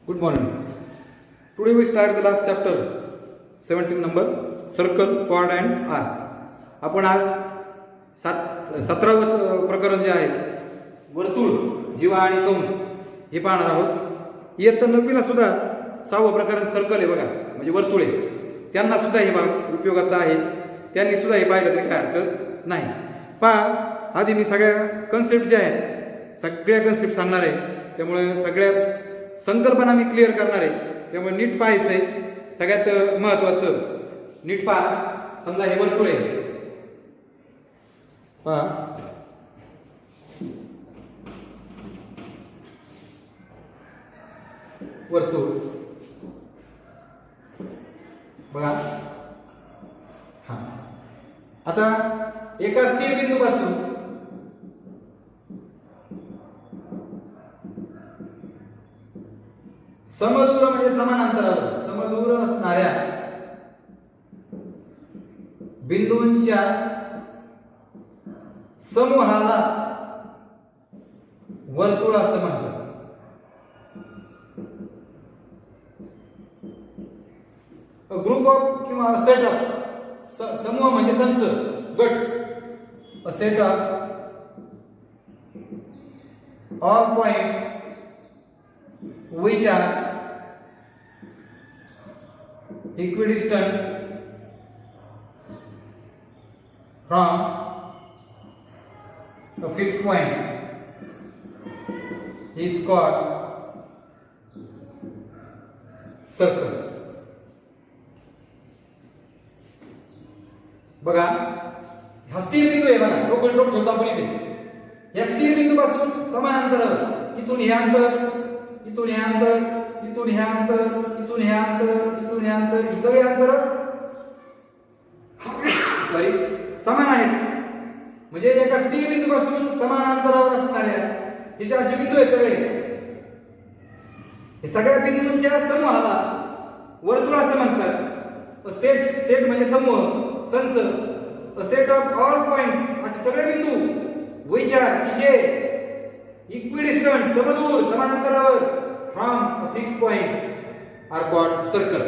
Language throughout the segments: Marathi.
Good morning. Today we start the last chapter, 17 number, circle, chord and arcs. आपण आज 17व प्रकरण जे आहे वर्तुळ, जीवा आणि कंस हे पाहणार आहोत. इयत्ता 9वीला सुद्धा 6वं प्रकरण सर्कल आहे बघा, म्हणजे वर्तुळे. त्यांना सुद्धा हे भाग उपयोगाचा आहे. त्यांनी सुद्धा हे पाहिलं तरी काय हरकत नाही. पहा, आधी मी सगळ्या कन्सेप्ट ज्या आहेत सगळ्या कन्सेप्ट सांगणार आहे. त्यामुळे सगळ्या संकल्पना मी क्लिअर करणार आहे. त्यामुळे नीट पाहायचं आहे. सगळ्यात महत्वाचं नीट पहा. समजा हे वर्तुळ आहे, पहा वर्तुळ बघा. हा, आता एका स्थिर बिंदूपासून समदूर म्हणजे समांतरावर समदूर असणाऱ्या बिंदूंच्या समूहाला वर्तुळ असं म्हणतात. ग्रुप ऑफ किंवा सेट ऑफ, समूह म्हणजे संच, गट. A set of all points which are equidistant from the fixed point is called circle. बघा, हा स्थिर बिंदू आहे बघा, लोखंड ठेवतो आपण इथे. या स्थिर बिंदूपासून समान अंतरावर इथून हे अंतर, इथून हे अंतर, इथून हे अंतर, इथून हे अंतर, इथून हे अंतर, ही सगळी अंतर समान आहेत. म्हणजे एका स्थिर बिंदूपासून समान अंतरावर असणाऱ्या हे जे असे बिंदू आहेत सगळे, हे सगळ्या बिंदूंच्या समूहाला वर्तुळ असं म्हणतात. सेट, सेट म्हणजे समूह, संच. A set of all points, असे सगळे बिंदू which are, की जे इक्विडिस्टंट, समदूर, समान अंतरावर, from a fix point are called circle.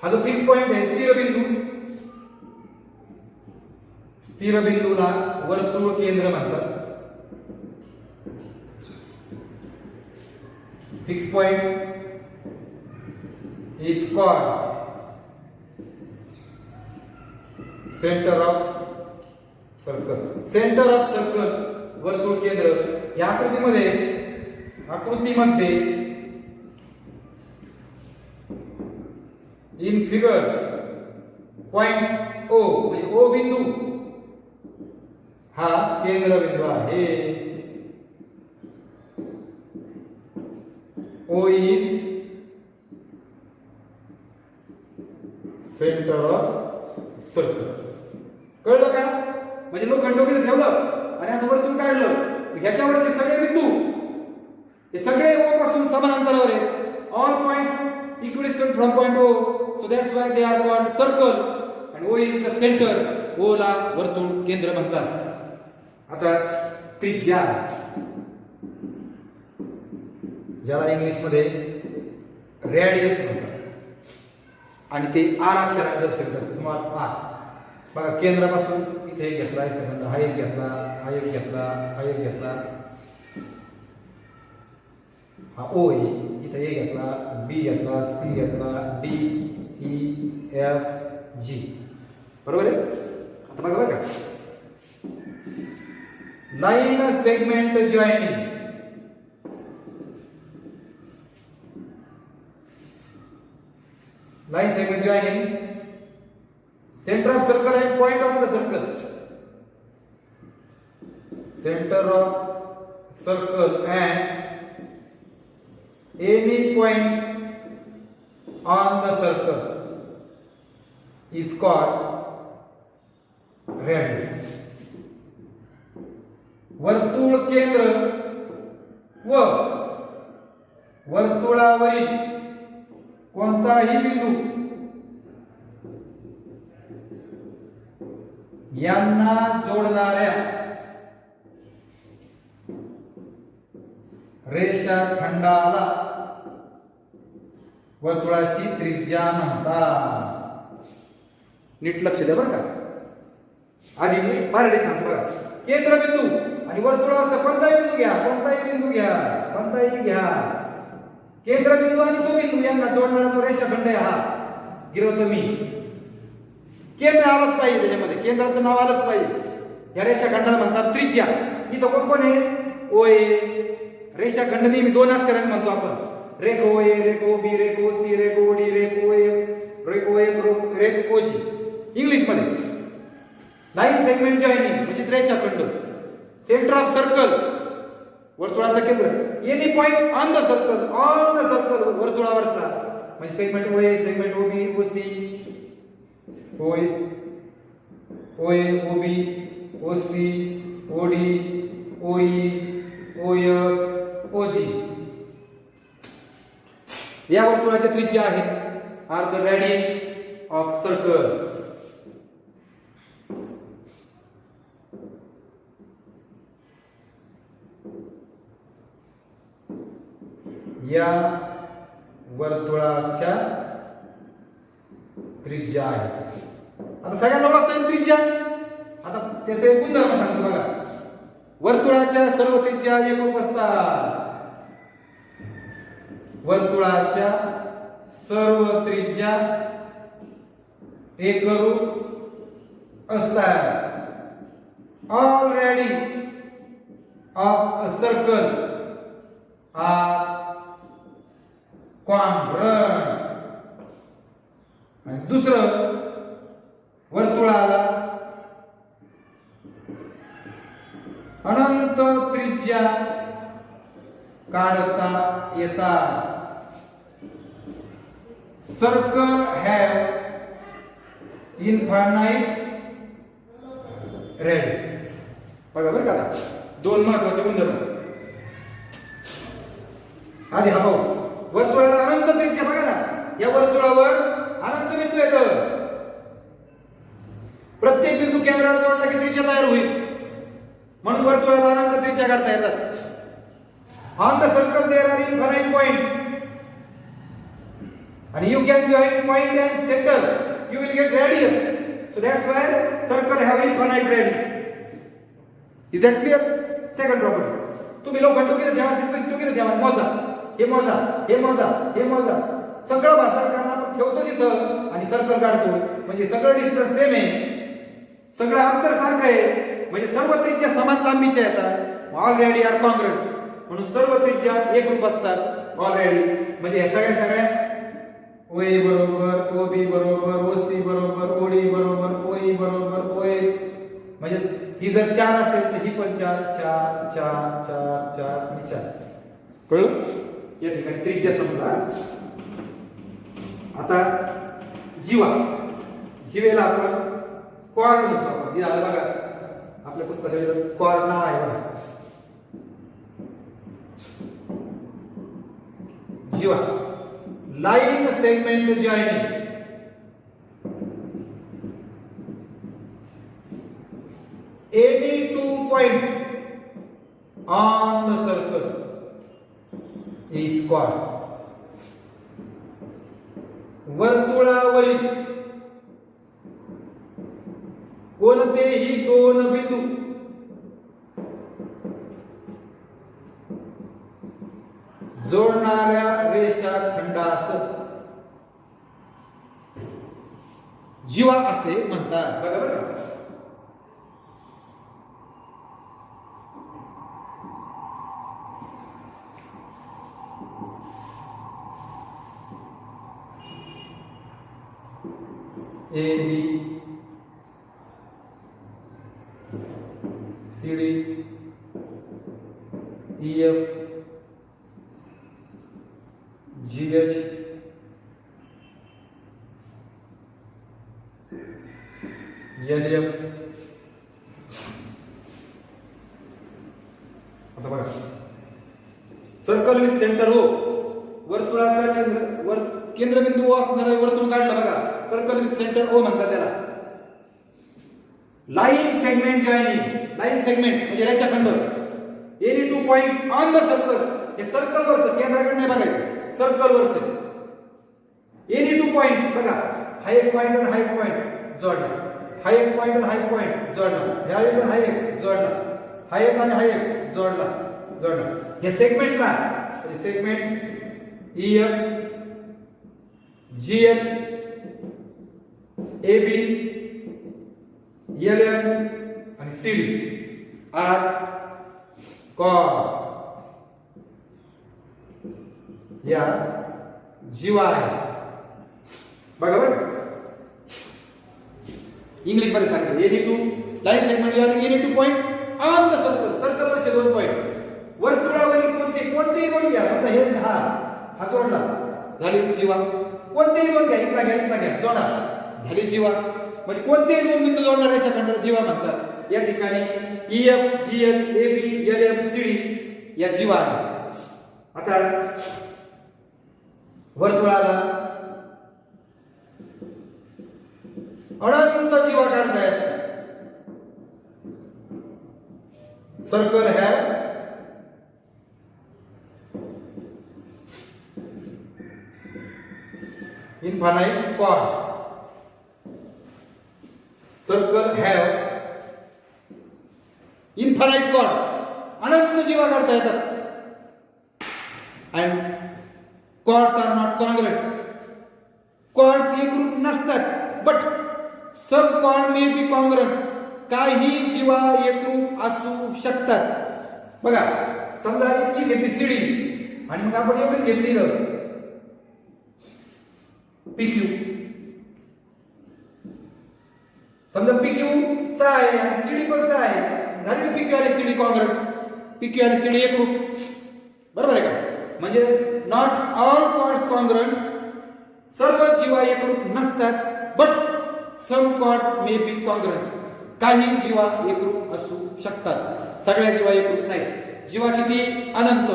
हा जो फिक्स पॉइंट आहे, स्थिर बिंदू, स्थिर बिंदूला वर्तुळ केंद्र म्हणतात. Fix point is called centre of circle. Centre of circle, वर्तुळ केंद्र. या आकृतीमध्ये इन फिगर पॉइंट ओ म्हणजे ओ बिंदू हा केंद्र बिंदू आहे. O is centre of circle. कळलं का? म्हणजे लोखंड डोक्यात ठेवलं आणि असं वरतून काढलं, ह्याच्यावरचे सगळे बिंदू हे सगळे ओ पासून समान अंतरावर आहेत. All points equidistant from point O, so that's why they are called circle and O is the centre. O ला वर्तुळ केंद्र म्हणतात. आता त्रिज्या, ज्याला इंग्लिश मध्ये रेडियस म्हणतात आणि ते आर अक्षरात दर्शवतात, स्मॉल आर. बघा, केंद्रापासून इथे एक घेतला, हा एक घेतला, हा एक घेतला, हा एक घेतला, हा ओ आहे. इथे ए घेतला, बी घेतला, सी घेतला, डी, ई, एफ, जी. बरोबर आहे? आता बघा बरं का, line segment joining. Line segment joining center of circle and point of the circle. Center of circle and any point on the circle is called radius. वर्तुळ केंद्र व वर्तुळावरील कोणताही बिंदू यांना जोडणाऱ्या रेषाखंडाला वर्तुळाची त्रिज्या म्हणतात. नीट लक्ष द्या बरं का. आधी मी पारडे सांगतो बघा. केंद्रबिंदू आणि वर्तुळावरचा कोणताही बिंदू घ्या, कोणताही घ्या. केंद्रबिंदू आणि तो बिंदू यांना जोडणारा जो रेषाखंड आहे हा गिरवतो मी. केंद्र आलंच पाहिजे त्याच्यामध्ये, केंद्राचं नाव आलंच पाहिजे. या रेषाखंडाला म्हणतात त्रिज्या. इथं कोण कोण आहे? ओ ए. रेषाखंड नेहमी दोन अक्षरांनी म्हणतो आपण. रेख ओ ए, रेख ओ बी, रेख ओ सी, रेख ओ डी, रेख ओ ए, रेख ओ जी. इंग्लिश मध्ये लाईन सेगमेंट जॉइनिंग म्हणजे रेषाखंड. सेंटर ऑफ सर्कल वर्तुळाचं केंद्र. Any point on the circle वर्तुळावरचा म्हणजे segment O A, segment O B, O C, O A, O B, O C, O D, O E, O F, O G. या वर्तुळाच्या त्रिज्या आहेत are the radius of circle. या वर्तुळाच्या त्रिज्या आहे. आता सगळ्यांना ओळखता त्रिज्या. आता त्याचे गुणधर्म सांगतो बघा. वर्तुळाच्या सर्व त्रिज्या एकरूप असतात. वर्तुळाच्या सर्व त्रिज्या एकरूप असतात. All radius of a circle are congruent. आणि दुसरं, वर्तुळाला अनंत त्रिज्या काढता येतात. Circle have infinite radius. बघा बरं का, दोन महत्वाचे गुणधर्म. आधी हा भाऊ वर्तुळाला अनंत त्रिज्या. बघा ना, या वर्तुळावर अनंत बिंदू येतात. प्रत्येक बिंदू केंद्राला जोडला की त्रिज्या तयार होईल. म्हणून वर्तुळाला अनंत त्रिज्या काढता येतात. On the circle there are infinite points आणि you can join point and centre, you will get radius. So that's why circle have infinite radius. Is that clear? Second property. तुम्ही लोखंड किती ठेवा, स्पेस किती ठेवा, मोजा. हे मोजा, हे मोजा, हे मोजा. सगळं भाषाकार आपण ठेवतो तिथं आणि सर्कल काढतो. म्हणजे सगळं डिस्टन्स सेम आहे, सगळं अंतर सारखं आहे. म्हणजे सर्व त्रिज्या समान लांबीच्या येतात. Already are congruent. म्हणून सर्व त्रिज्या एकरूप असतात ऑलरेडी. म्हणजे या सगळ्या ओ ए बरोबर, ओ बी बरोबर, ओ सी बरोबर, ओ डी बरोबर, ओ ई बरोबर, ओ ए. म्हणजे ही जर 4 असेल तर ही पण 4 4 4 4 4 आणि 4. कळलं? या ठिकाणी त्रिज्या समजा. आता जीवेला आपण कॉर्ड म्हणतो. हे आलं बघा आपल्या पुस्तकात कॉर्ड नाव आहे बघा. जीवा line segment joining. Any two points on the circle is called. वर्तुळावरील कोणतेही दोन बिंदू जोडणाऱ्या रेषाखंडास जीवा असे म्हणतात. बघा बघा. A B C D E F G H L F. आता बघा, सर्कल विथ सेंटर हो. वर्तुळाचा केंद्रबिंदू असणारा वर्तुळ काढलं बघा. सर्कल विथ सेंटर ओ म्हणतात त्याला. Line segment joining. Line segment म्हणजे रेषाखंड. Any two point on the circle. हे सर्कल वरच, केंद्राकडे नाही बघायचं, सर्कल वरच. बघा, हा एक पॉइंट आणि हा एक पॉइंट जोडला, हा एक पॉइंट आणि हा एक पॉइंट जोडला, हा एक आणि हा एक जोडला, हा एक आणि हा एक जोडला जोडला. या सेगमेंटला segment EF GH AB LM आणि CD R cos या जीवा आहे. बघा बरं, इंग्लिश मध्ये सांगितलं एनी टू लाईन सेगमेंट आणि any two points on the circle, सर्कलवरचे दोन पॉइंट, वर्तुळावरील कोणतेही दोन घ्या. समजा हे हा जोडला, झाली जीवा. कोणतेही दोन घ्या, इथला घ्या जोडा, झाली जीवा. म्हणजे कोणतेही दोन बिंदू जोडणारे रेषाखंडाला जीवा म्हणतात. या ठिकाणी EF GH AB LM CD या जीवा आहे. आता वर्तुळाला अनंत जीवा काढतायत. Circle have infinite chords. Circle have infinite chords. अनंत जीवा काढता येतात. And chords are not congruent. Chords एकरूप नसतात. But some chord may be congruent. काही जीवा एकरूप असू शकतात. बघा, समजा इतकी घेतली सीडी आणि मग आपण एवढीच घेतली ना PQ. समजा PQ 6 आहे आणि CD पण 6 आहे, झाली की PQ आणि CD कॉन्ग्रंट, PQ आणि CD एकरूप. बरोबर आहे का? म्हणजे नॉट ऑल कॉर्ड्स कॉन्ग्रंट, सर्व जीवा एकरूप नसतात. But some chords may be congruent, काही जीवा एकरूप असू शकतात. सगळ्या जीवा एकरूप नाही. जीवा किती? अनंत.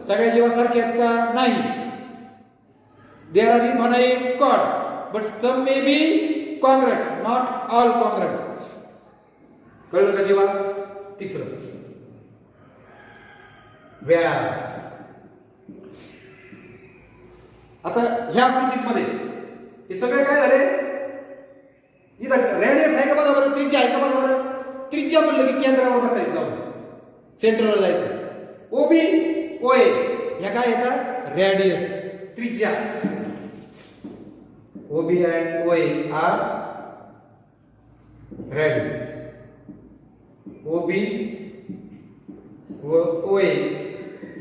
सगळ्या जीवा सारखे आहेत का? नाही. There are infinite chords, but some may be congruent, not all congruent. कळलं का जीवा? तिसरं व्यास. आता ह्या आकृतीमध्ये हे सगळे काय झाले? इथं रेडियस आहे का बघा बरं, त्रिज्या आहे का बघा बरं. त्रिज्या म्हणलं की केंद्रावर बसायचं, जाऊन सेंटरवर जायचं. OB OA ह्या काय येतात? रेडियस, त्रिज्या. OB and OA are radius. OB व OA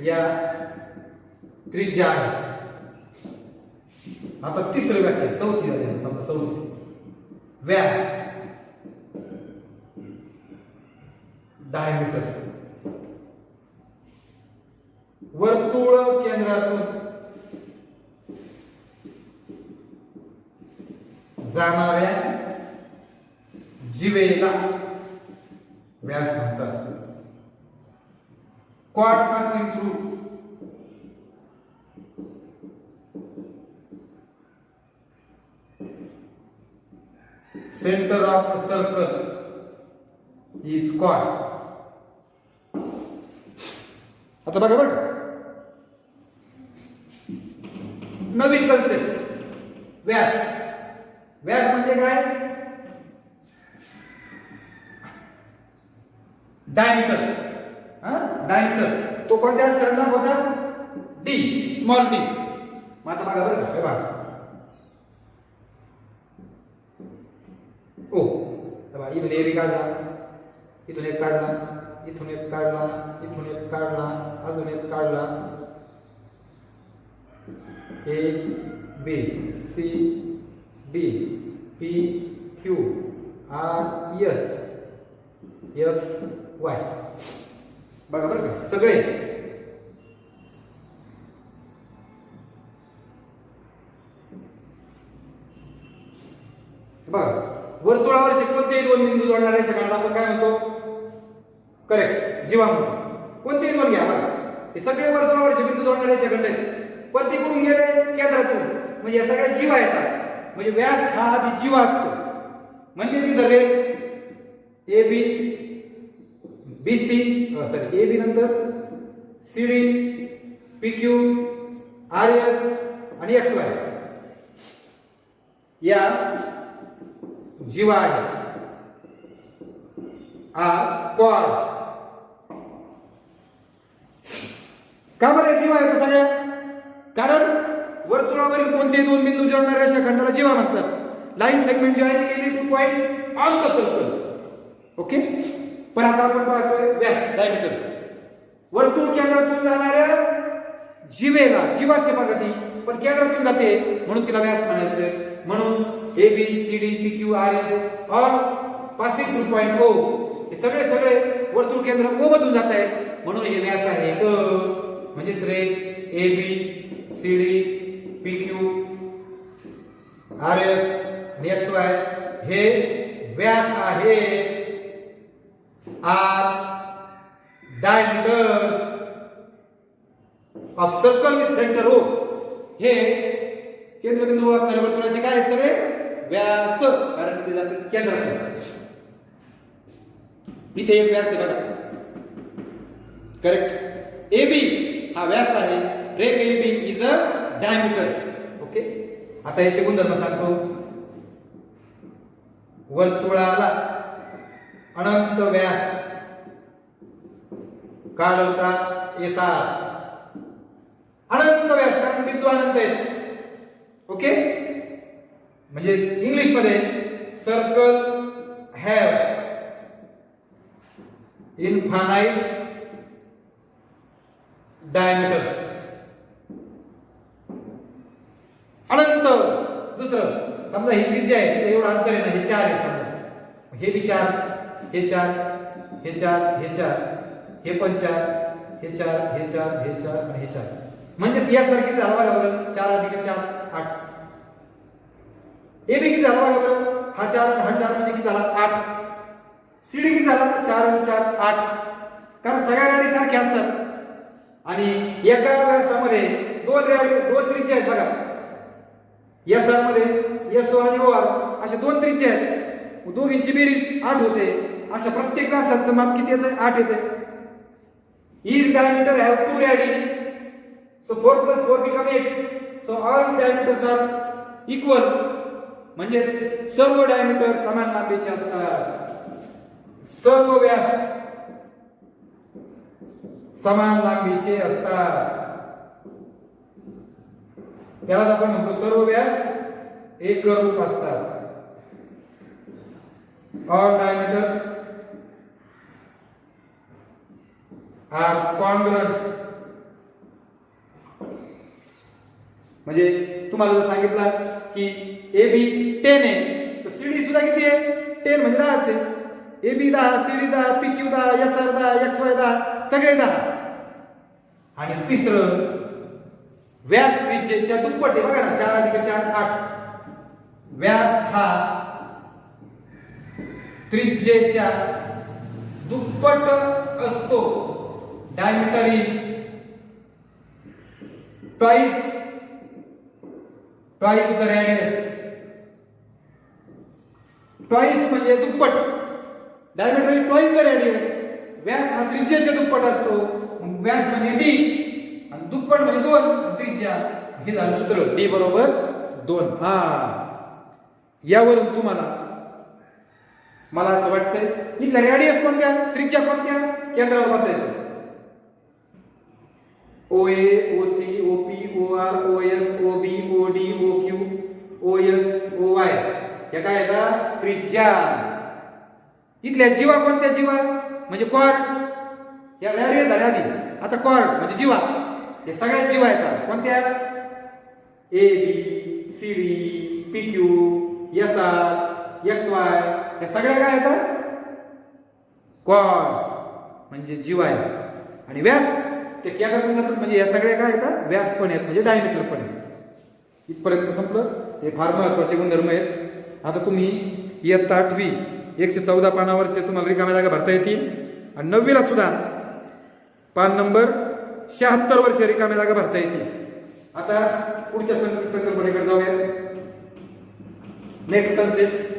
या त्रिज्या आहेत. आता तिसरं व्याख्या, चौथी झाली. समजा चौथी व्यास, डायमीटर. वर्तुळ केंद्रातून जाणाऱ्या जीवेला व्यास म्हणतात. Chord passing through centre of a circle is chord. आता बघा बघा, नवीन कन्सेप्ट. व्यास, व्यास म्हणजे काय? डायमीटर. डायमीटर तो कोणत्या अक्षरांना होता? D, small d. मग आता बघा बरं, हे बघा ओ, इथून AB काढला, इथून एक काढला, इथून एक काढला, इथून एक काढला, अजून एक काढला. A B C D P Q R S X Y. बघा बरं का, सगळे बघा. वर्तुळावरचे कोणतेही दोन बिंदू जोडणाऱ्या रेषाखंडाला आपण काय म्हणतो? करेक्ट, जीवा म्हणतो. कोणतेही दोन घ्या बघा, हे सगळे वर्तुळावरचे बिंदू जोडणारे रेषाखंड आहेत. पण ते कुठून गेले? केंद्रातून. म्हणजे या सगळ्या जीवा येतात. म्हणजे व्यास हा आधी जीवा असतो. म्हणजे तिथं रेख AB BC AB नंतर CD PQ RS आणि XY. या जीवा आहे कॉर्ड्स. का बरं जीवा आहेत सगळ्या? कारण वर्तुळावरील कोणतेही दोन बिंदू जोडणाऱ्या रेषाखंडाला जीवा म्हणतात. Line segment joining any two points on the circle. Okay. पण आता आपण पाहतोय व्यास, डायमीटर. वर्तुळ केंद्रातून जाणाऱ्या जीवेला, जीवाची बघा ती पण केंद्रातून जाते म्हणून तिला व्यास म्हणायचं. म्हणून A B C D P Q R S all passing through point O, हे सगळे वर्तुळ केंद्र ओ मधून जात आहेत म्हणून हे व्यास आहे. म्हणजेच रे A B C D P Q R S आणि एक्स वाय हे व्यास आहे. Are diameters of circle with centre O, हे केंद्रबिंदू असणाऱ्या वर्तुळाचे काय आहेत सगळे व्यास, कारण ते जाते केंद्रात. इथे एक व्यास आहे बघा, करेक्ट. ए बी हा व्यास आहे. रेख A B is a diameter. Okay. आता याचे गुणधर्म सांगतो. वर्तुळाला अनंत व्यास काढता येतात. अनंत व्यास, कारण बिंदू अनंत आहेत. ओके. म्हणजे इंग्लिश मध्ये सर्कल हॅव इन्फानाइट डायमीटर्स. अनंत. दुसरं समजा ही त्रिज्या आहे, एवढं अंतर आहे ना, हे 4 आहे समजा, हे बी 4, हे 4, हे 4, हे 4, हे पण 4, हे 4, हे 4, हे 4 आणि हे 4. म्हणजे यासारखी झाला बघा बरं, 4 अधिक 4 8. ए बी किती झाला बघा बरं, हा 4 हा 4 म्हणजे किती झाला 8. सी डी किती झाला 4 आणि 4 8. कारण सगळ्या रेडी सारख्या असतात आणि एका व्यासामध्ये दोन त्रिज्या आहेत बघा. या मध्ये एस आणि ओ आर अशा दोन त्रिज्या आहेत. दोघींची बेरीज 8 होते. अशा प्रत्येक व्यासाचं माप किती येतं 8 येते. Each diameter have 2 radii, so 4 plus 4 become 8. So all diameters are equal. म्हणजे सर्व डायमीटर समान लांबीचे असतात. सर्व व्यास समान लांबीचे असतात. त्याला आपण म्हणतो सर्व व्यास एकरूप असतात. All diameters are congruent. म्हणजे तुम्हाला जर सांगितलं की ए बी 10 आहे तर सी डी सुद्धा किती आहे 10 म्हणजे 10 आहे. A B 10, C D 10, P Q 10, S R 10, X Y 10 सगळे 10. आणि तिसरं व्यास त्रिज्येच्या दुप्पट आहे बघा ना, 4 अधिक 4 8. व्यास हा त्रिज्येच्या दुप्पट असतो. Diameter is twice the radius. Twice म्हणजे दुप्पट. Diameter is twice the radius. व्यास हा त्रिज्येच्या दुप्पट असतो. व्यास म्हणजे डी आणि दुप्पट म्हणजे 2 त्रिज्या. हे झालं सूत्र डी बरोबर 2. हा यावरून तुम्हाला मला असं वाटतंय इथल्या रेडियस कोणत्या, त्रिज्या कोणत्या, केंद्रावर बसायचं. O A, O C, O P, O R, O S, O B, O D, O Q, O S, O Y या काय आहेत त्रिज्या. इथल्या जीवा कोणत्या, जीवा म्हणजे कॉर्ड. या रेडियस झाल्या आधी, आता कॉर्ड म्हणजे जीवा. हे सगळ्या जीवा आहेत कोणत्या, A B C D P Q S R X Y या सगळ्या काय आहेत कॉर्ड्स म्हणजे जीवा आहे. आणि व्यास ते केंद्रातून जातात म्हणजे या सगळ्या काय आहेत व्यास पण आहेत म्हणजे डायमीटर पण आहेत. इथपर्यंत संपलं. हे फार महत्वाचे गुणधर्म आहेत. आता तुम्ही इयत्ता 8वी 114 पानावरचे तुम्हाला रिकाम्या जागा भरता येतील आणि 9वी ला सुद्धा पान नंबर 76 वरचे रिकाम्या जागा भरता येतील. आता पुढच्या संकल्पनेकडे जाऊया. नेक्स्ट कन्सेप्ट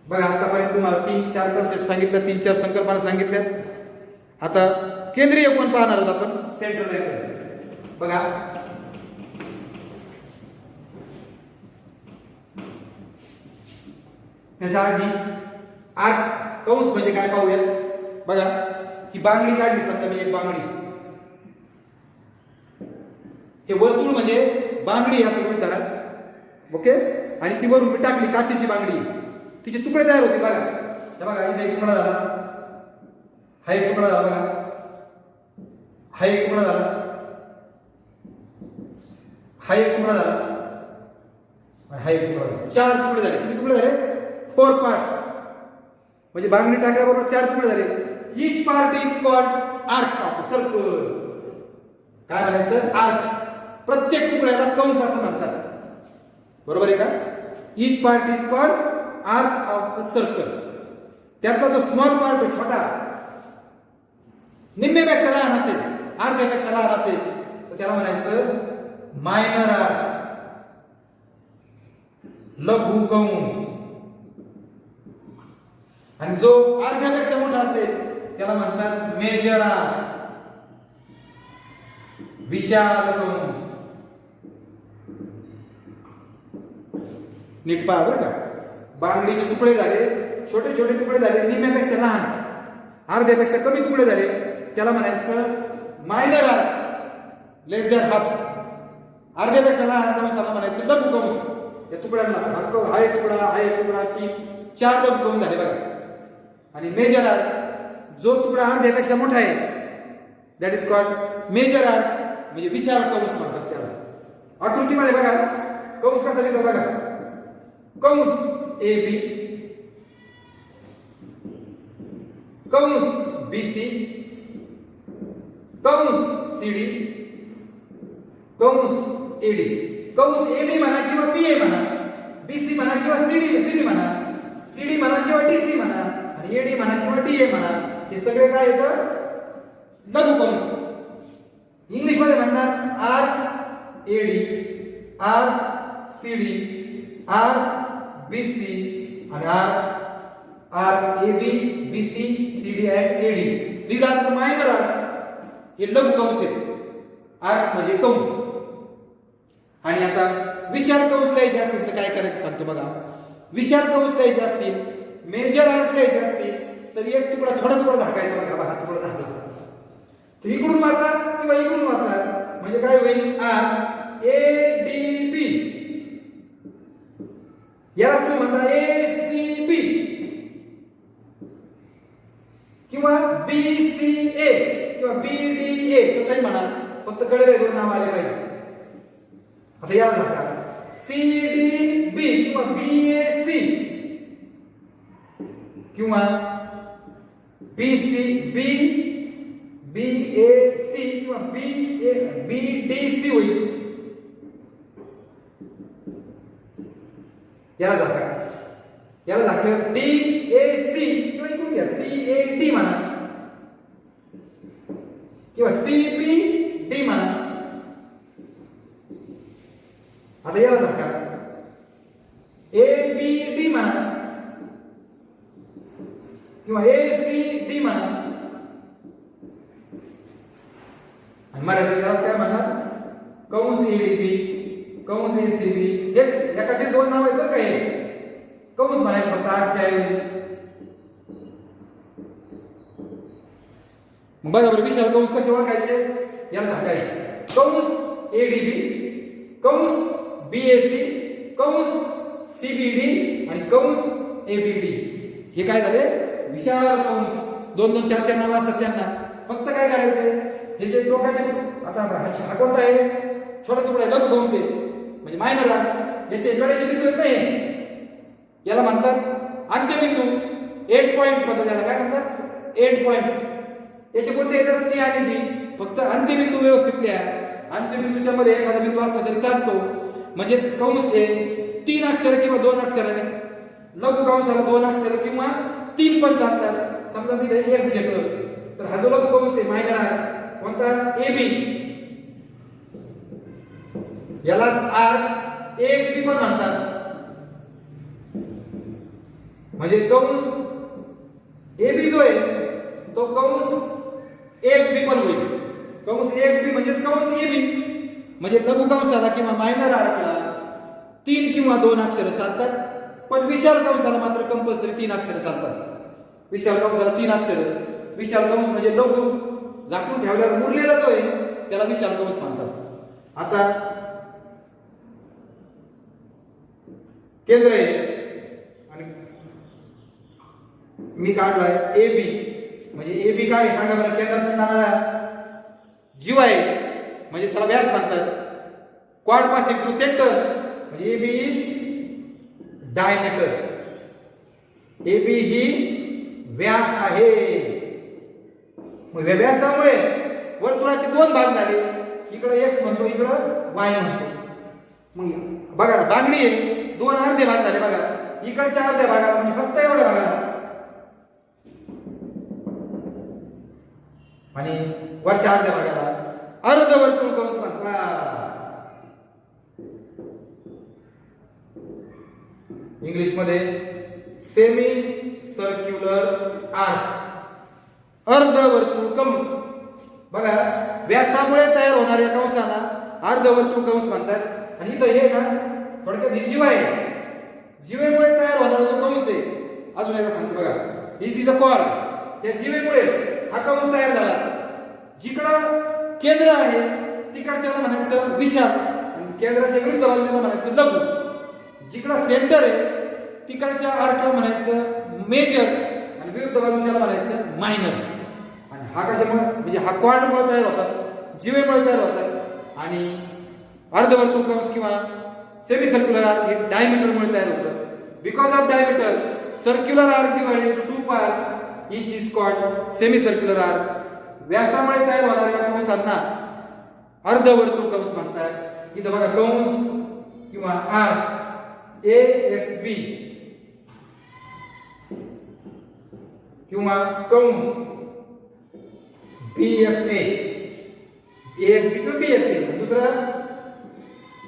बघा. आतापर्यंत तुम्हाला 3-4 कन्सेप्ट सांगितल्या, 3-4 संकल्पना सांगितल्या. आता केंद्रीय कोण पाहणार आहोत आपण, सेंट्रल लाईन. बघा त्याच्या आधी आर्क कंस म्हणजे काय पाहूयात. बघा ही बांगडी काढली, समजा मी एक बांगडी, हे वर्तुळ म्हणजे बांगडी असं गृहीत धरा. ओके. आणि ती वरून मी टाकली काचेची बांगडी, तिचे तुकडे तयार होते. बघा हे बघा, इथे एक तुकडा झाला, हा एक तुकडा झाला, बघा हा एक तुकडा झाला, हा एक तुकडा झाला, हा एक तुकडा झाला. 4 तुकडे झाले. किती तुकडे झाले? 4 पार्ट्स. म्हणजे बांगडी टाकल्याबरोबर 4 तुकडे झाले. Each part is called arc of circle. काय म्हणायचं? आर्क. प्रत्येक तुकड्याला कंस असं म्हणतात. बरोबर आहे का? Each part is called arc of a circle. त्यातला जो स्मॉल पार्ट छोटा, निम्मेपेक्षा लहान असेल, अर्ध्यापेक्षा लहान असेल, तर त्याला म्हणायचं मायनर आर्क, लघु कंस. आणि जो अर्ध्यापेक्षा मोठा असेल त्याला म्हणतात मेजर आर्क, विशाल कंस. नीट पहा बरं का. बांगडीचे तुकडे झाले, छोटे छोटे तुकडे झाले, निम्म्यापेक्षा लहान, अर्ध्यापेक्षा कमी तुकडे झाले, त्याला म्हणायचं मायनर आर्क, लेस दॅन हाफ. अर्ध्यापेक्षा लहान कंसाला म्हणायचं लघु कंस. या तुकड्यांना हा एक तुकडा, हा एक तुकडा, 4 लघु कंस झाले बघा. आणि मेजर आर्क, जो तुकडा अर्ध्यापेक्षा मोठा आहे, that is called major arc, म्हणजे विशाल कंस म्हणतात त्याला. आकृतीमध्ये बघा कंस कसा लिहितो बघा. कंस ए बी, कंस बी सी, कंस सी डी, कंस ए डी. कंस ए बी म्हणा किंवा बी ए म्हणा, बी सी म्हणा किंवा सी डी म्हणा, सी डी म्हणा किंवा डी सी म्हणा, आणि ए डी म्हणा किंवा डी ए म्हणा, हे सगळे काय येतं? लघु कंस. इंग्लिश मध्ये म्हणणार arc A D, arc C D, arc B C, आणि arc A B, B C, C D and A D. These are the minor arcs. हे लघु कंस आहेत. आर्क म्हणजे कंस. आणि आता विशाल कंस लिहायचे असतील तर काय करायचं सांगतो बघा. विशाल कंस लिहायचे असतील, मेजर आर्क लिहायचे असतील, तर एक तुकडा छोटा तुकडा झाकायचा बघा. हा तुकडा झाकला तर इकडून वाचा किंवा इकडून वाचा, म्हणजे काय होईल? आर्क ए डी बी, याला तुम्ही म्हणता ए सी बी किंवा बी सी ए किंवा बी डी ए, कसंही म्हणा, फक्त कडे दोन नाव आले पाहिजे. आता याला झाका सी डी बी किंवा बी ए सी किंवा बी सी बी, बी ए सी किंवा बी डी सी होईल. याला झाकलं डी ए सी किंवा इकडून घ्या सी ए डी म्हणा किंवा सी बी डी म्हणा. आता याला झाका ए बी डी म्हणा किंवा ए सी डी म्हणा. आणि मराठीत त्याला काय म्हणणार? कंस ए डी बी, कंस ए सी बी. हे एकाचे दोन नाव आहेत बरं का. हे कंस म्हणायचं फक्त आजच्या ऐवजी. मग बघा बरं विशाल कंस कसे ओळखायचे? याला झाकायचे कंस ए डी बी, कंस बी ए सी, कंस सी बी डी आणि कंस ए बी डी. हे काय झाले? विशाल कंस. दोन दोन चार चार नाव असतात त्यांना. फक्त काय करायचंय? हे जे टोकाचे, आता हा कोणता आहे? छोटा तुकडा आहे, लघु कंस आहे, म्हणजे मायनर आर्क. याचे कडेचे बिंदू आहेत नाही, याला म्हणतात अंत्यबिंदू. एंड पॉइंट्स म्हणतात याला. काय म्हणतात? End points. याचे कोणते येतात? सी आणि बी. फक्त अंत्यबिंदू व्यवस्थित लिहा. अंत्यबिंदूच्या मध्ये एखादा बिंदू असला तरी चालतो. म्हणजे कंस हे 3 अक्षर किंवा 2 अक्षराने, लघु कंसाला 2 अक्षर किंवा 3 पण चालतात. समजा मी एक्स घेतलं तर हा जो लघु कंस आहे मायनर आर्क कोणता? A B. यालाच आर्क एक्स बी पण म्हणतात. म्हणजे कंस ए बी जो आहे तो कंस एक्स बी पण होईल. कंस एक्स बी म्हणजे कंस ए बी. म्हणजे लघु कंसाला किंवा मायनर आर्कला 3 किंवा 2 अक्षर चालतात. पण विशाल कंसाला मात्र कंपल्सरी 3 अक्षर चालतात. विशाल कंसाला 3 अक्षर. विशाल कंस म्हणजे लघु झाकून ठेवल्यावर उरलेला जो आहे त्याला विशाल कंस म्हणतात. आता केंद्र आहे आणि मी काढलाय ए बी. म्हणजे ए बी काय सांगा बरं. केंद्रातून जाणारा जीव आहे म्हणजे त्याला व्यास म्हणतात. क्वाड पासिंग थ्रू सेंटर म्हणजे ए B is diameter. A B ही व्यास आहे. मग व्यासामुळे वर्तुळाचे 2 भाग झाले. इकडे एक्स म्हणतो इकडं वाय म्हणतो. मग बघा बांगडी आहे 2 अर्धे भाग झाले बघा. इकडच्या अर्ध्या भागाला म्हणजे फक्त एवढ्या भागाला आणि वरच्या अर्ध्या भागाला अर्धवर्तुळ कंस म्हणतात. इंग्लिश मध्ये सेमी सर्क्युलर आर्क. अर्धवर्तुळ कंस. बघा व्यासामुळे तयार होणाऱ्या कंसाला अर्धवर्तुळ कंस म्हणतात. आणि इथं हे ना थोडक्यात जीव आहे. जीवेमुळे तयार होणारा जो कंस आहे अजून एकदा सांगतो बघा. ही तिचं कॉर्ड. त्या जीवेमुळे हा कंस तयार झाला. जिकडं केंद्र आहे तिकडच्याला म्हणायचं विशाल आणि केंद्राच्या विरुद्ध बाजूला म्हणायचं लघु. जिकडं सेंटर आहे तिकडच्या आर्कला म्हणायचं मेजर आणि विरुद्ध बाजूच्याला म्हणायचं मायनर. आणि हा कशामुळे म्हणजे हा क्वाड्रमुळे तयार होतात. जीवेमुळे तयार होतात. आणि अर्धवर्तुळ कंस किंवा सेमी सर्क्युलर आर्क हे डायमीटरमुळे तयार होतं. Because of diameter circular arc divided to 2 part each is called semi circular arc. व्यासामुळे तयार होणाऱ्या कंसांना अर्धवर्तुळ कंस म्हणतात. इथं बघा कंस किंवा आर्क ए एक्स बी किंवा कंस बी एक्स ए. एक्स बी किंवा बी एक्स ए. दुसरा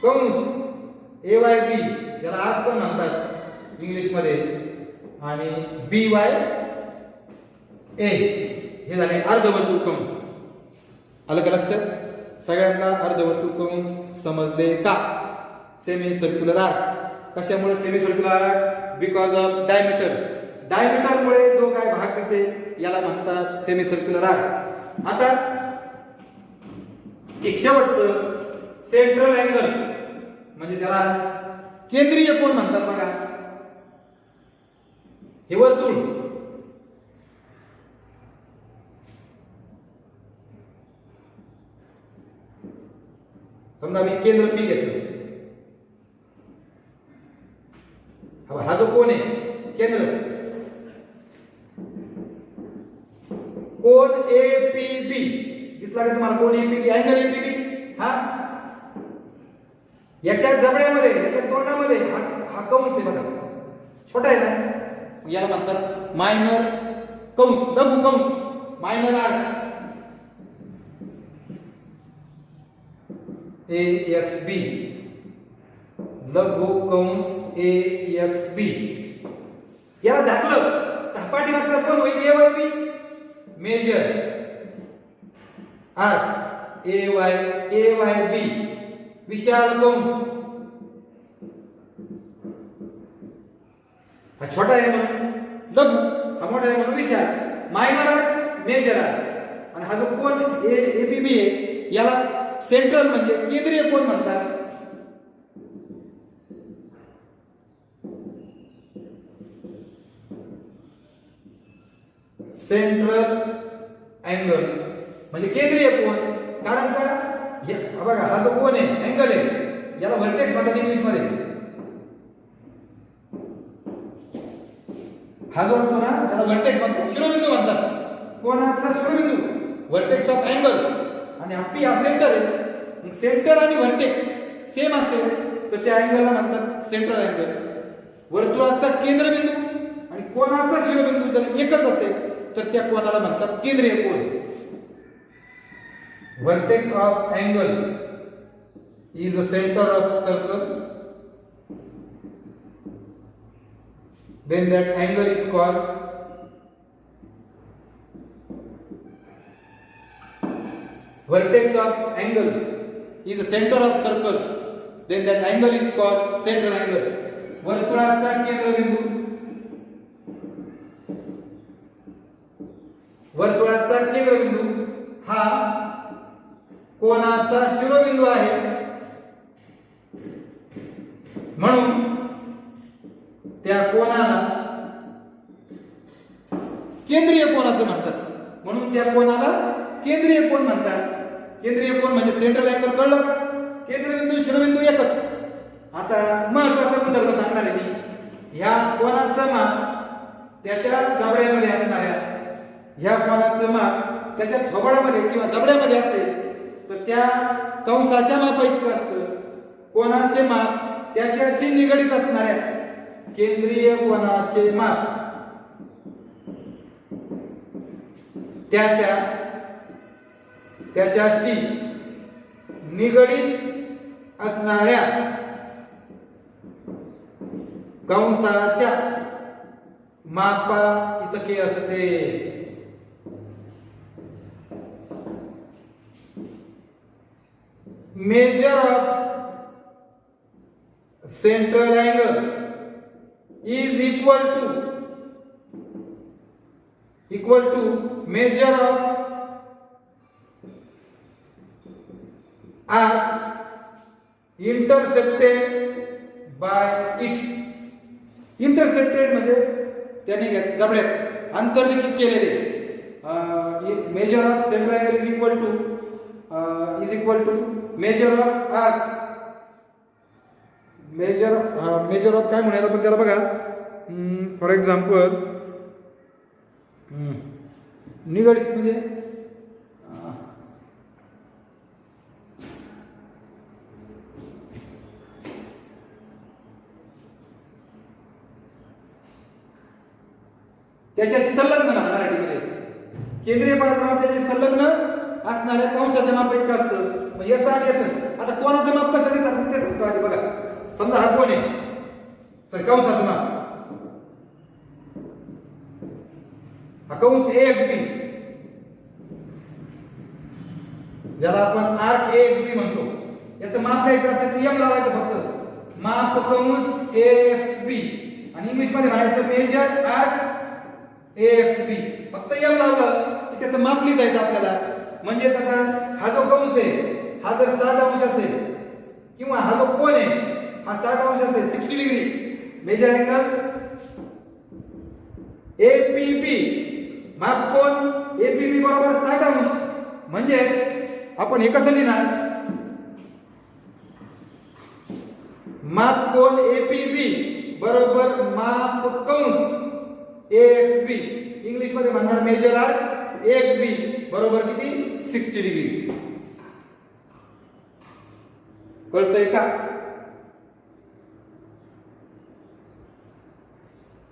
कंस ए वाय बी ज्याला आर्क पण म्हणतात इंग्लिश मध्ये आणि बी वाय ए हे झाले अर्धवर्तुळ कंस. आलं का लक्षात. सगळ्यांना अर्धवर्तुळ कंस समजले का. सेमी सर्क्युलर आर्क कशामुळे semi circular arc. Because of diameter. डायमीटरमुळे जो काय भाग दिसेल याला म्हणतात सेमी सर्क्युलर आर्क. आता एक शेवटचं सेंट्रल अँगल म्हणजे त्याला केंद्रीय कोन म्हणतात. बघा हे वर्तुळ समजा मी केंद्र पी घेतलं. हा जो कोन आहे केंद्र कोन ए पी बी दिसला का तुम्हाला. कोन A P B angle A P B. हा याच्या जबड्यामध्ये याच्या तोंडामध्ये हा कंस आहे बघा छोटा आहे ना. याला म्हणतात मायनर कंस लघु कंस मायनर आर्क. ए एक्स बी लघु कंस ए एक्स बी. याला झाकलं तर पाठीमागचा कोण होईल A Y B major arc A Y B विशाल कंस. हा छोटा आहे म्हणून लघु हा मोठा आहे म्हणून विशाल. Minor arc major arc. आणि हा जो कोन ए बी बी आहे याला सेंट्रल म्हणजे केंद्रीय कोन म्हणतात. सेंट्रल अँगल म्हणजे केंद्रीय कोन. कारण का बघा हा जो कोन आहे अँगल आहे याला व्हर्टेक्स म्हणतात इंग्लिश मध्ये. हा जो असतो ना त्याला व्हर्टेक्स म्हणतात. शिरोबिंदू म्हणतात. कोनाचा शिरोबिंदू व्हर्टेक्स ऑफ अँगल. आणि हा पी हा सेंटर आहे. सेंटर आणि व्हर्टेक्स सेम असेल तर त्या अँगलला म्हणतात सेंट्रल अँगल. वर्तुळाचा केंद्रबिंदू आणि कोनाचा शिरोबिंदू जर एकच असेल तर त्या कोनाला म्हणतात केंद्रीय कोन. Vertex of angle is the center of circle. Then that angle is called vertex of angle is the center of circle. Then that angle is called central angle. वर्तुळाचा केंद्रबिंदू, वर्तुळाचा केंद्रबिंदू हा कोनाचा शिरोबिंदू आहे, म्हणून त्या कोनाला केंद्रीय कोन असं म्हणतात. म्हणून त्या कोनाला केंद्रीय कोन म्हणतात. केंद्रीय कोन म्हणजे सेंट्रल अँगल, कळलं का? केंद्रबिंदू शिरोबिंदू एकच. आता महत्वाचा गुणधर्म सांगणार आहे मी. ह्या कोनाचं माप त्याच्या जबड्यामध्ये असणाऱ्या, ह्या कोनाचं माप त्याच्या थोबाडामध्ये किंवा जबड्यामध्ये असेल तर त्या कंसाच्या मापा इतकं असतं. कोनाचे माप त्याच्याशी निगडित असणाऱ्या केंद्रीय कोनाचे माप त्याच्याशी निगडित असणाऱ्या कंसाच्या मापा इतके असते. Measure of central angle is equal to measure of arc intercepted by it. Intercepted म्हणजे त्याने जबड्यात अंतर्लिखित केलेले. Measure of central angle is equal to measure of arc. Measure of काय म्हणायला पण त्याला बघा. फॉर एक्झाम्पल निगडित म्हणजे त्याच्याशी संलग्न मराठीमध्ये केंद्रीय कोनाचं माप त्याच्याशी संलग्न असणाऱ्या कंसाच्या माप इतकं असतं. मग याचं आणि याचं आता कोणाचं माप कसं देतात मी ते सांगतो आधी. बघा समजा हा कोण आहे, सर कंसाचं माप हा कंस AXB, ज्याला आपण आर्क AXB म्हणतो. याचं माप द्यायचं असेल तर M लावायचं फक्त. माप कंस AXB आणि इंग्लिश मध्ये म्हणायचं मेजर आर्क AXB. फक्त M लावलं की त्याचं माप लिहिता येतं आपल्याला. म्हणजेच आता हा जो कंस आहे हा जर 60 अंश असेल किंवा हा जो कोन आहे हा 60 अंश असेल 60 डिग्री, मेजर अँगल APB, माप कोन APB बरोबर 60 अंश. म्हणजे आपण हे कसं लिहिणार? माप कोन APB बरोबर माप कंस AXB, इंग्लिश मध्ये म्हणणार मेजर आर्क AXB बरोबर किती 60 डिग्री. कळतंय का?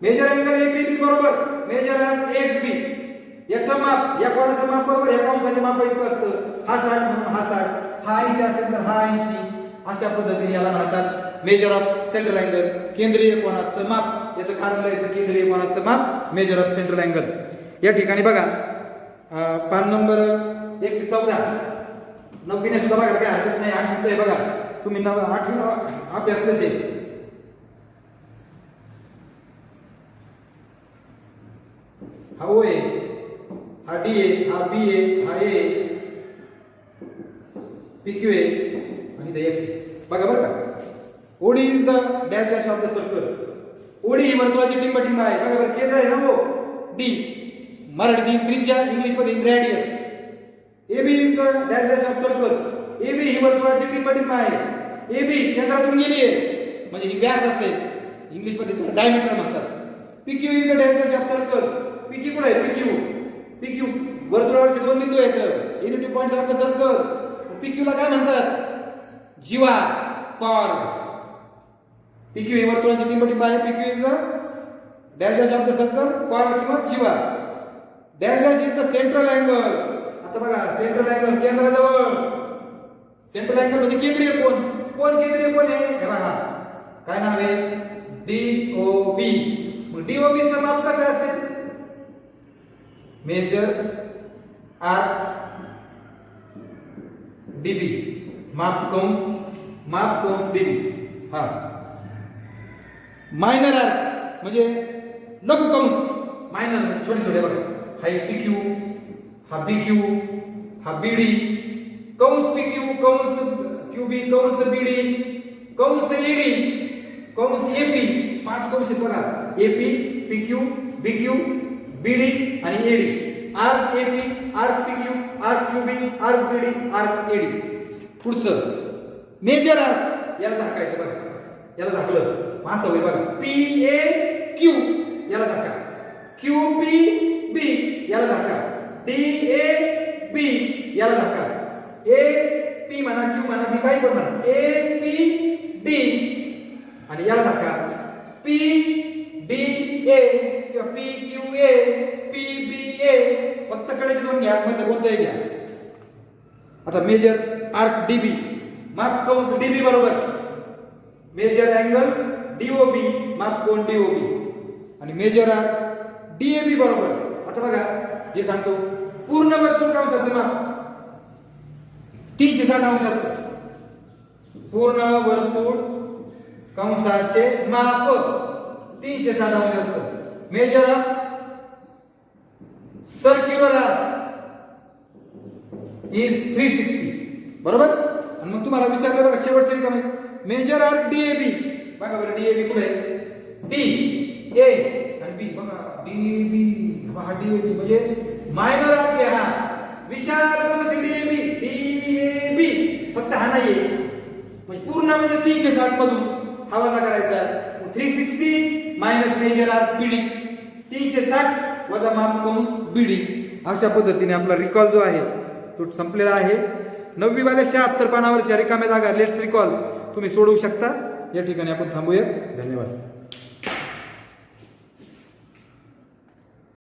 मेजर अँगल APB बरोबर मेजर आर्क AXB, याचं माप या कोनाचं माप बरोबर या कंसाचे माप इतकं असतं. हा 60 म्हणून हा 60, हा 80 असेल तर हा 80. अशा पद्धतीने याला म्हणतात मेजर ऑफ सेंट्रल अँगल, केंद्रीय कोनाचं माप. याचं कारण लिहायचं केंद्रीय कोनाचं माप मेजर ऑफ सेंट्रल अँगल. या ठिकाणी बघा पान नंबर 114 9वीने सुद्धा बघा काय हरकत नाही. 8वीचं आहे बघा, तुम्ही 8वीला अभ्यास करायचे. हा O आहे, हा D आहे, हा B आहे, हा A, PQ आहे आणि इथे X. बघा बरं का, OD is the dash dash of the circle. OD ही वर्तुळाची टिंबटिंब आहे. बघा बरं, केंद्र आहे ना वो D, मराठी त्रिज्या, इंग्लिश मध्ये radius. AB is the dash dash of circle. AB ही वर्तुळाची टिंबटिंब आहे. AB केंद्रातून गेली आहे म्हणजे ही व्यास असेल, इंग्लिश मध्ये त्याला डायमीटर म्हणतात. PQ is the dash dash of circle. PQ कुठे आहे? PQ वर्तुळावरचे दोन बिंदू आहेत, unity points of the circle. PQ ला काय म्हणतात? जीवा, कॉर्ड. PQ ही वर्तुळाची टिंबटिंब आहे. PQ is the dash dash of the circle, chord किंवा जीवा. Dash dash is the central angle. आता बघा सेंट्रल अँगल केंद्राजवळ. सेंट्रल अँगल म्हणजे केंद्रीय कोन. कोण केंद्रीय कोन आहे? हे बघा काय नाव आहे? DOB. मग DOB चं माप कसं असेल? मेजर आर्क DB, माप कंस DB. हा मायनर आर्क म्हणजे लघु कंस. मायनर म्हणजे छोटे छोटे बघा. हा एक पी क्यू, हा बी क्यू, हा बी डी, कंस पी क्यू, कंस क्यू बी, कंस बी डी, कंस ए डी, कंस ए पी. 5 कंस आहेत बघा. A P, P Q, B Q, B D आणि A D. Arc A P, arc P Q, arc Q B, arc B D, arc A D. पुढचं मेजर आर्क, याला झाकायचं बघा. याला झाकलं असं होईल बघा. पी ए क्यू याला झाका, क्यू पी बी याला झाका, डी ए बी याला झाका, ए पी म्हणा, क्यू म्हणा, बी काही पण म्हणा, ए पी डी आणि याला झाका, पी डी ए किंवा पी क्यू ए, पी बी ए. फक्त कडेचे दोन घ्या, मध्ये कोणताही घ्या. आता मेजर आर्क डीबी, माप कंस डीबी बरोबर मेजर अँगल डीओबी, माप कोन डीओबी आणि मेजर आर्क डीएबी बरोबर. आता बघा हे सांगतो, पूर्ण वर्तुळ कंसाचं माप 360 अंश असतं. पूर्ण वर्तुळ कंसाचे माप 360 अंश असतं. Major arc circular arc is 360 बरोबर. आणि मग तुम्हाला विचारलं बघा शेवटचे रिकामे मेजर आर्क डीएबी. बघा बरं डीएबी कुठे आहे? डी ए आणि बी. बघा डीबी, हा डीएबी म्हणजे मायनर आर्क आहे. हा विशाल कंस डीएबी, डीएबी फक्त हा नाहीये. म्हणजे पूर्ण म्हणजे 360 मधून हा वजा करायचा. 360 मायनस मेजर आर्क बीडी, 360 वजा माप कंस बीडी. अशा पद्धतीने आपला रिकॉल जो आहे तो संपलेला आहे. 9वी वाल्या 76 पानावरच्या रिकाम्या जागा लेट्स रिकॉल तुम्ही सोडवू शकता. या ठिकाणी आपण थांबूया. धन्यवाद.